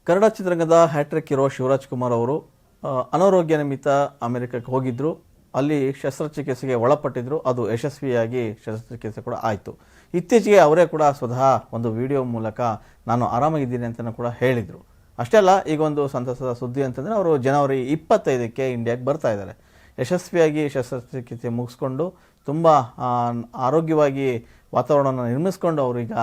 ಕನ್ನಡ ಚಿತ್ರರಂಗದ hat trick hero Shivraj Kumar ಅವರು ಅನಾರೋಗ್ಯ ನಿಮಿತ್ತ ಅಮೆರಿಕಕ್ಕೆ ಹೋಗಿದ್ರು. ಅಲ್ಲಿ ಶಸ್ತ್ರಚಿಕಿತ್ಸೆಗೆ ಒಳಪಟ್ಟಿದ್ರು. ಅದು ಯಶಸ್ವಿಯಾಗಿ ಶಸ್ತ್ರಚಿಕಿತ್ಸೆ ಕೂಡ ಆಯಿತು. ಇತ್ತೀಚೆಗೆ ಅವರೇ ಕೂಡ ಸ್ವತಃ ಒಂದು ವಿಡಿಯೋ ಮೂಲಕ ನಾನು ಆರಾಮಾಗಿದ್ದೀನಿ ಅಂತ ಕೂಡ ಹೇಳಿದರು. ಅಷ್ಟೇ ಅಲ್ಲ, ಈಗ ಒಂದು ಸಂತಸದ ಸುದ್ದಿ ಅಂತಂದರೆ ಅವರು ಜನವರಿ 25ಕ್ಕೆ ಇಂಡಿಯಾಗೆ ಬರ್ತಾ ಇದ್ದಾರೆ. ಯಶಸ್ವಿಯಾಗಿ ಶಸ್ತ್ರಚಿಕಿತ್ಸೆ ಮುಗಿಸ್ಕೊಂಡು ತುಂಬ ಆರೋಗ್ಯವಾಗಿ ವಾತಾವರಣವನ್ನು ನಿರ್ಮಿಸ್ಕೊಂಡು ಅವರೀಗ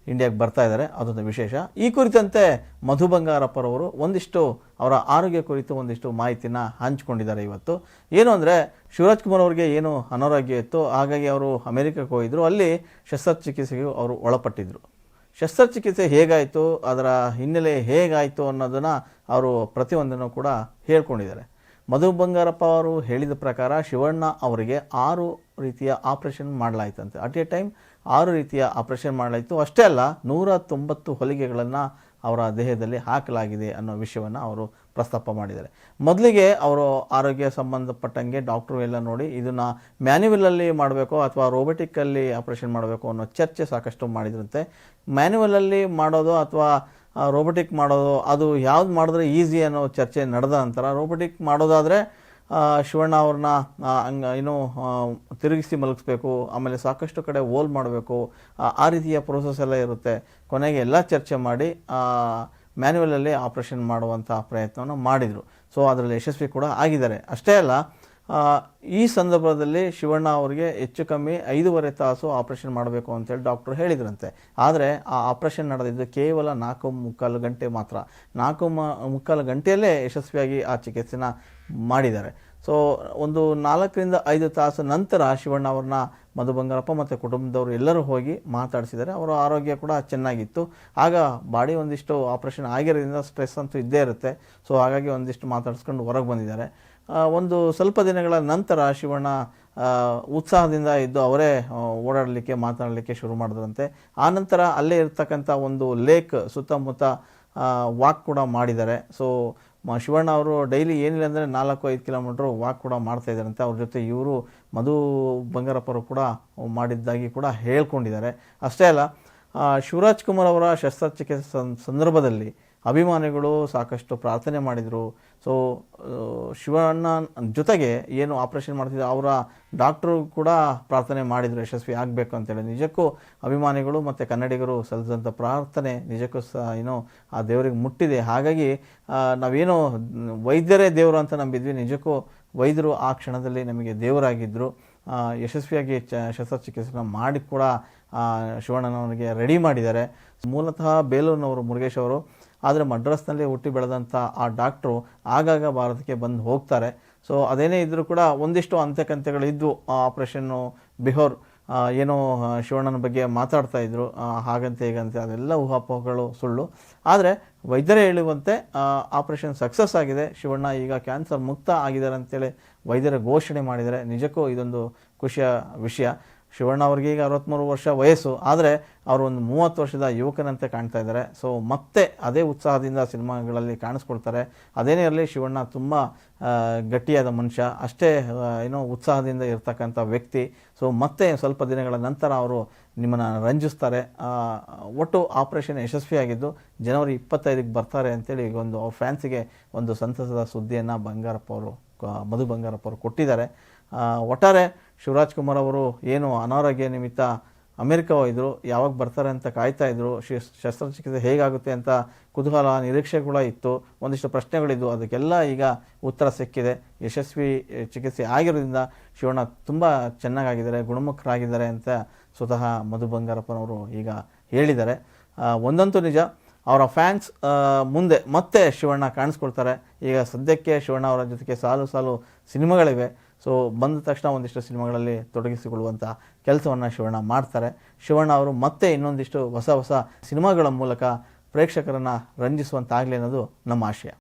ಇಂಡಿಯಾಗೆ ಬರ್ತಾ ಇದ್ದಾರೆ. ಅದೊಂದು ವಿಶೇಷ. ಈ ಕುರಿತಂತೆ ಮಧು ಬಂಗಾರಪ್ಪರವರು ಒಂದಿಷ್ಟು ಅವರ ಆರೋಗ್ಯ ಕುರಿತು ಒಂದಿಷ್ಟು ಮಾಹಿತಿನ ಹಂಚಿಕೊಂಡಿದ್ದಾರೆ ಇವತ್ತು. ಏನು ಅಂದರೆ, ಶಿವರಾಜ್ ಕುಮಾರ್ ಅವರಿಗೆ ಏನು ಅನಾರೋಗ್ಯ ಇತ್ತು, ಹಾಗಾಗಿ ಅವರು ಅಮೆರಿಕಕ್ಕೆ ಹೋಗಿದ್ರು. ಅಲ್ಲಿ ಶಸ್ತ್ರಚಿಕಿತ್ಸೆಗೆ ಅವರು ಒಳಪಟ್ಟಿದ್ದರು. ಶಸ್ತ್ರಚಿಕಿತ್ಸೆ ಹೇಗಾಯಿತು, ಅದರ ಹಿನ್ನೆಲೆ ಹೇಗಾಯಿತು ಅನ್ನೋದನ್ನು ಅವರು ಪ್ರತಿಯೊಂದನ್ನು ಕೂಡ ಹೇಳ್ಕೊಂಡಿದ್ದಾರೆ. ಮಧು ಬಂಗಾರಪ್ಪ ಅವರು ಹೇಳಿದ ಪ್ರಕಾರ ಶಿವಣ್ಣ ಅವರಿಗೆ 6 ರೀತಿಯ ಆಪರೇಷನ್ ಮಾಡಲಾಯಿತಂತೆ. ಅಟ್ ಎ ಟೈಮ್ 6 ರೀತಿಯ ಆಪರೇಷನ್ ಮಾಡಲಾಯಿತು. ಅಷ್ಟೇ ಅಲ್ಲ, 190 ಹೊಲಿಗೆಗಳನ್ನು ಅವರ ದೇಹದಲ್ಲಿ ಹಾಕಲಾಗಿದೆ ಅನ್ನೋ ವಿಷಯವನ್ನು ಅವರು ಪ್ರಸ್ತಾಪ ಮಾಡಿದ್ದಾರೆ. ಮೊದಲಿಗೆ ಅವರು ಆರೋಗ್ಯ ಸಂಬಂಧಪಟ್ಟಂಗೆ ಡಾಕ್ಟ್ರು ಎಲ್ಲ ನೋಡಿ ಇದನ್ನು ಮ್ಯಾನ್ಯುವಲಲ್ಲಿ ಮಾಡಬೇಕು ಅಥವಾ ರೋಬೋಟಿಕ್ಕಲ್ಲಿ ಆಪರೇಷನ್ ಮಾಡಬೇಕು ಅನ್ನೋ ಚರ್ಚೆ ಸಾಕಷ್ಟು ಮಾಡಿದ್ರಂತೆ. ಮ್ಯಾನ್ಯುವಲಲ್ಲಿ ಮಾಡೋದು ಅಥವಾ ರೋಬೋಟಿಕ್ ಮಾಡೋದು, ಅದು ಯಾವ್ದು ಮಾಡಿದ್ರೆ ಈಸಿ ಅನ್ನೋ ಚರ್ಚೆ ನಡೆದ ನಂತರ ರೋಬೋಟಿಕ್ ಮಾಡೋದಾದರೆ ಶಿವಣ್ಣ ಅವ್ರನ್ನ ಏನೋ ತಿರುಗಿಸಿ ಮಲಗಿಸ್ಬೇಕು, ಆಮೇಲೆ ಸಾಕಷ್ಟು ಕಡೆ ಹೋಲ್ ಮಾಡಬೇಕು, ಆ ರೀತಿಯ ಪ್ರೋಸೆಸ್ ಎಲ್ಲ ಇರುತ್ತೆ. ಕೊನೆಗೆ ಎಲ್ಲ ಚರ್ಚೆ ಮಾಡಿ ಮ್ಯಾನ್ಯುವಲಲ್ಲಿ ಆಪ್ರೇಷನ್ ಮಾಡುವಂಥ ಪ್ರಯತ್ನವನ್ನು ಮಾಡಿದರು. ಸೊ ಅದರಲ್ಲಿ ಯಶಸ್ವಿ ಕೂಡ ಆಗಿದ್ದಾರೆ. ಅಷ್ಟೇ ಅಲ್ಲ, ಈ ಸಂದರ್ಭದಲ್ಲಿ ಶಿವಣ್ಣ ಅವರಿಗೆ ಹೆಚ್ಚು ಕಮ್ಮಿ 5.5 ತಾಸು ಆಪ್ರೇಷನ್ ಮಾಡಬೇಕು ಅಂತೇಳಿ ಡಾಕ್ಟ್ರು ಹೇಳಿದ್ರಂತೆ. ಆದರೆ ಆ ಆಪ್ರೇಷನ್ ನಡೆದಿದ್ದು ಕೇವಲ 4.25 ಗಂಟೆ ಮಾತ್ರ. 4.25 ಗಂಟೆಯಲ್ಲೇ ಯಶಸ್ವಿಯಾಗಿ ಆ ಚಿಕಿತ್ಸೆನ ಮಾಡಿದ್ದಾರೆ. ಸೊ ಒಂದು 4ರಿಂದ 5 ತಾಸು ನಂತರ ಶಿವಣ್ಣ ಅವ್ರನ್ನ ಮಧು ಬಂಗಾರಪ್ಪ ಮತ್ತು ಕುಟುಂಬದವರು ಎಲ್ಲರೂ ಹೋಗಿ ಮಾತಾಡಿಸಿದ್ದಾರೆ. ಅವರ ಆರೋಗ್ಯ ಕೂಡ ಚೆನ್ನಾಗಿತ್ತು. ಆಗ ಬಾಡಿ ಒಂದಿಷ್ಟು ಆಪ್ರೇಷನ್ ಆಗಿರೋದ್ರಿಂದ ಸ್ಟ್ರೆಸ್ ಅಂತೂ ಇದ್ದೇ ಇರುತ್ತೆ. ಸೊ ಹಾಗಾಗಿ ಒಂದಿಷ್ಟು ಮಾತಾಡಿಸ್ಕೊಂಡು ಹೊರಗೆ ಬಂದಿದ್ದಾರೆ. ಒಂದು ಸ್ವಲ್ಪ ದಿನಗಳ ನಂತರ ಶಿವಣ್ಣ ಉತ್ಸಾಹದಿಂದ ಇದ್ದು ಅವರೇ ಓಡಾಡಲಿಕ್ಕೆ ಮಾತನಾಡಲಿಕ್ಕೆ ಶುರು ಮಾಡಿದ್ರಂತೆ. ಆನಂತರ ಅಲ್ಲೇ ಇರ್ತಕ್ಕಂಥ ಒಂದು ಲೇಕ್ ಸುತ್ತಮುತ್ತ ವಾಕ್ ಕೂಡ ಮಾಡಿದ್ದಾರೆ. ಸೊ ಶಿವಣ್ಣ ಅವರು ಡೈಲಿ ಏನಿಲ್ಲ ಅಂದರೆ 4-5 ಕಿಲೋಮೀಟ್ರ್ ವಾಕ್ ಕೂಡ ಮಾಡ್ತಾಯಿದ್ದಾರಂತೆ. ಅವ್ರ ಜೊತೆ ಇವರು ಮಧು ಬಂಗಾರಪ್ಪರು ಕೂಡ ಮಾಡಿದ್ದಾಗಿ ಕೂಡ ಹೇಳ್ಕೊಂಡಿದ್ದಾರೆ. ಅಷ್ಟೇ ಅಲ್ಲ, ಶಿವರಾಜ್ ಕುಮಾರ್ ಅವರ ಶಸ್ತ್ರಚಿಕಿತ್ಸೆ ಸಂದರ್ಭದಲ್ಲಿ ಅಭಿಮಾನಿಗಳು ಸಾಕಷ್ಟು ಪ್ರಾರ್ಥನೆ ಮಾಡಿದರು. ಸೊ ಶಿವಣ್ಣ ಜೊತೆಗೆ ಏನು ಆಪರೇಷನ್ ಮಾಡ್ತಿದ್ರು ಅವರ ಡಾಕ್ಟ್ರು ಕೂಡ ಪ್ರಾರ್ಥನೆ ಮಾಡಿದರು ಯಶಸ್ವಿ ಆಗಬೇಕು ಅಂತೇಳಿ. ನಿಜಕ್ಕೂ ಅಭಿಮಾನಿಗಳು ಮತ್ತು ಕನ್ನಡಿಗರು ಸಲ್ಲಿಸಿದಂಥ ಪ್ರಾರ್ಥನೆ ನಿಜಕ್ಕೂ ಏನೋ ಆ ದೇವರಿಗೆ ಮುಟ್ಟಿದೆ. ಹಾಗಾಗಿ ನಾವೇನೋ ವೈದ್ಯರೇ ದೇವರು ಅಂತ ನಂಬಿದ್ವಿ. ನಿಜಕ್ಕೂ ವೈದ್ಯರು ಆ ಕ್ಷಣದಲ್ಲಿ ನಮಗೆ ದೇವರಾಗಿದ್ದರು. ಯಶಸ್ವಿಯಾಗಿ ಶಸ್ತ್ರಚಿಕಿತ್ಸೆನ ಮಾಡಿ ಕೂಡ ಶಿವಣ್ಣನವರಿಗೆ ರೆಡಿ ಮಾಡಿದ್ದಾರೆ. ಮೂಲತಃ ಬೇಲೂರಿನವರು ಮುರುಗೇಶ್ ಅವರು, ಆದರೆ ಮಡ್ರಾಸ್ನಲ್ಲಿ ಹುಟ್ಟಿ ಬೆಳೆದಂಥ ಆ ಡಾಕ್ಟ್ರು ಆಗಾಗ ಭಾರತಕ್ಕೆ ಬಂದು ಹೋಗ್ತಾರೆ. ಸೊ ಅದೇನೇ ಇದ್ದರೂ ಕೂಡ ಒಂದಿಷ್ಟು ಅಂತ್ಯಕಂತ್ಯಗಳಿದ್ವು. ಆಪ್ರೇಷನ್ನು ಬಿಹೋರ್ ಏನೋ ಶಿವಣ್ಣನ ಬಗ್ಗೆ ಮಾತಾಡ್ತಾ ಇದ್ರು, ಹಾಗಂತೆ ಹೀಗಂತೆ, ಅದೆಲ್ಲ ಊಹಾಪೋಹಗಳು ಸುಳ್ಳು. ಆದರೆ ವೈದ್ಯರೇ ಹೇಳುವಂತೆ ಆಪ್ರೇಷನ್ ಸಕ್ಸಸ್ ಆಗಿದೆ. ಶಿವಣ್ಣ ಈಗ ಕ್ಯಾನ್ಸರ್ ಮುಕ್ತ ಆಗಿದ್ದಾರೆ ಅಂತೇಳಿ ವೈದ್ಯರ ಘೋಷಣೆ ಮಾಡಿದ್ದಾರೆ. ನಿಜಕ್ಕೂ ಇದೊಂದು ಖುಷಿಯ ವಿಷಯ. ಶಿವಣ್ಣ ಅವ್ರಿಗೆ ಈಗ 63 ವರ್ಷ ವಯಸ್ಸು, ಆದರೆ ಅವರು ಒಂದು 30 ವರ್ಷದ ಯುವಕನಂತೆ ಕಾಣ್ತಾ ಇದ್ದಾರೆ. ಸೊ ಮತ್ತೆ ಅದೇ ಉತ್ಸಾಹದಿಂದ ಸಿನಿಮಾಗಳಲ್ಲಿ ಕಾಣಿಸ್ಕೊಳ್ತಾರೆ. ಅದೇನೇ ಇರಲಿ, ಶಿವಣ್ಣ ತುಂಬ ಗಟ್ಟಿಯಾದ ಮನುಷ್ಯ, ಅಷ್ಟೇ ಏನೋ ಉತ್ಸಾಹದಿಂದ ಇರ್ತಕ್ಕಂಥ ವ್ಯಕ್ತಿ. ಸೊ ಮತ್ತೆ ಸ್ವಲ್ಪ ದಿನಗಳ ನಂತರ ಅವರು ನಿಮ್ಮನ್ನು ರಂಜಿಸ್ತಾರೆ. ಒಟ್ಟು ಆಪರೇಷನ್ ಯಶಸ್ವಿಯಾಗಿದ್ದು ಜನವರಿ 25ಕ್ಕೆ ಬರ್ತಾರೆ ಅಂತೇಳಿ ಈಗ ಒಂದು ಅವ್ರ ಫ್ಯಾನ್ಸಿಗೆ ಒಂದು ಸಂತಸದ ಸುದ್ದಿಯನ್ನು ಮಧು ಬಂಗಾರಪ್ಪ ಅವರು ಕೊಟ್ಟಿದ್ದಾರೆ. ಒಟ್ಟಾರೆ ಶಿವರಾಜ್ ಕುಮಾರ್ ಅವರು ಏನು ಅನಾರೋಗ್ಯ ನಿಮಿತ್ತ ಅಮೆರಿಕ ಹೋಗಿದ್ರು, ಯಾವಾಗ ಬರ್ತಾರೆ ಅಂತ ಕಾಯ್ತಾ ಇದ್ರು. ಶಸ್ತ್ರಚಿಕಿತ್ಸೆ ಹೇಗಾಗುತ್ತೆ ಅಂತ ಕುತೂಹಲ ನಿರೀಕ್ಷೆ ಕೂಡ ಇತ್ತು. ಒಂದಿಷ್ಟು ಪ್ರಶ್ನೆಗಳಿದ್ವು, ಅದಕ್ಕೆಲ್ಲ ಈಗ ಉತ್ತರ ಸಿಕ್ಕಿದೆ. ಯಶಸ್ವಿ ಚಿಕಿತ್ಸೆ ಆಗಿರೋದ್ರಿಂದ ಶಿವಣ್ಣ ತುಂಬ ಚೆನ್ನಾಗಿದ್ದಾರೆ, ಗುಣಮುಖರಾಗಿದ್ದಾರೆ ಅಂತ ಸ್ವತಃ ಮಧು ಬಂಗಾರಪ್ಪನವರು ಈಗ ಹೇಳಿದ್ದಾರೆ. ಒಂದಂತೂ ನಿಜ, ಅವರ ಫ್ಯಾನ್ಸ್ ಮುಂದೆ ಮತ್ತೆ ಶಿವಣ್ಣ ಕಾಣಿಸ್ಕೊಳ್ತಾರೆ. ಈಗ ಸದ್ಯಕ್ಕೆ ಶಿವಣ್ಣ ಅವರ ಜೊತೆಗೆ ಸಾಲು ಸಿನಿಮಾಗಳಿವೆ. ಸೊ ಬಂದ ತಕ್ಷಣ ಒಂದಿಷ್ಟು ಸಿನಿಮಾಗಳಲ್ಲಿ ತೊಡಗಿಸಿಕೊಳ್ಳುವಂಥ ಕೆಲಸವನ್ನು ಶಿವಣ್ಣ ಮಾಡ್ತಾರೆ. ಶಿವಣ್ಣ ಅವರು ಮತ್ತೆ ಇನ್ನೊಂದಿಷ್ಟು ಹೊಸ ಸಿನಿಮಾಗಳ ಮೂಲಕ ಪ್ರೇಕ್ಷಕರನ್ನು ರಂಜಿಸುವಂತಾಗಲಿ ಅನ್ನೋದು ನಮ್ಮ ಆಶಯ.